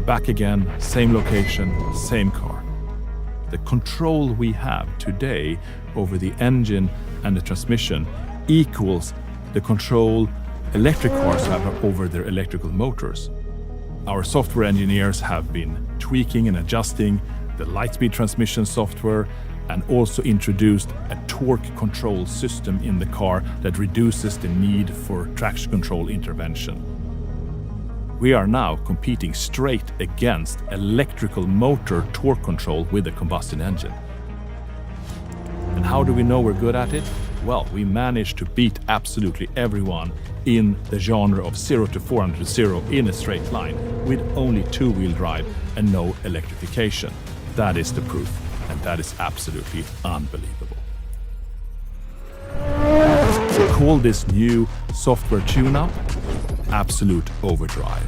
back again, same location, same car. The control we have today over the engine and the transmission equals the control electric cars have over their electrical motors. Our software engineers have been tweaking and adjusting the Lightspeed transmission software and also introduced a torque control system in the car that reduces the need for traction control intervention. We are now competing straight against electrical motor torque control with a combustion engine. And how do we know we're good at it? Well, we managed to beat absolutely everyone in the genre of 0 to 400 to 0 in a straight line with only two-wheel drive and no electrification. That is the proof, and that is absolutely unbelievable. We call this new software tune-up Absolute Overdrive.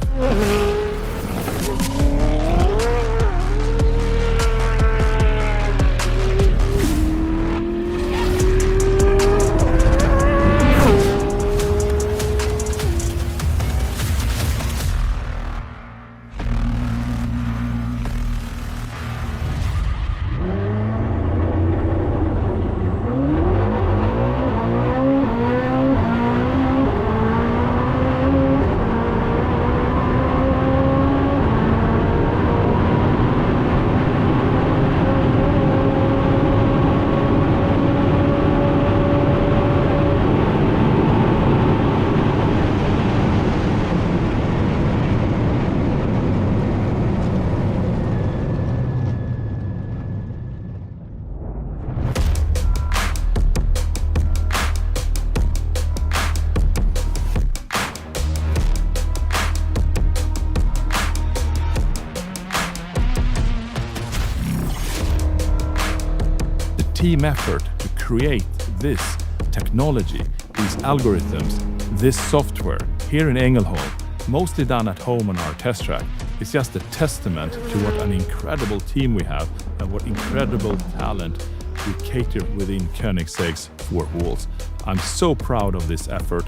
Team effort to create this technology, these algorithms, this software here in Ängelholm, mostly done at home on our test track, is just a testament to what an incredible team we have and what incredible talent we cater within Koenigsegg's four walls. I'm so proud of this effort.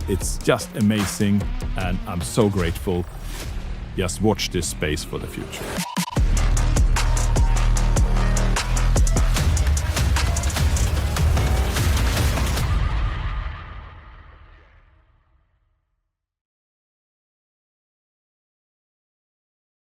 It's just amazing and I'm so grateful. Just watch this space for the future.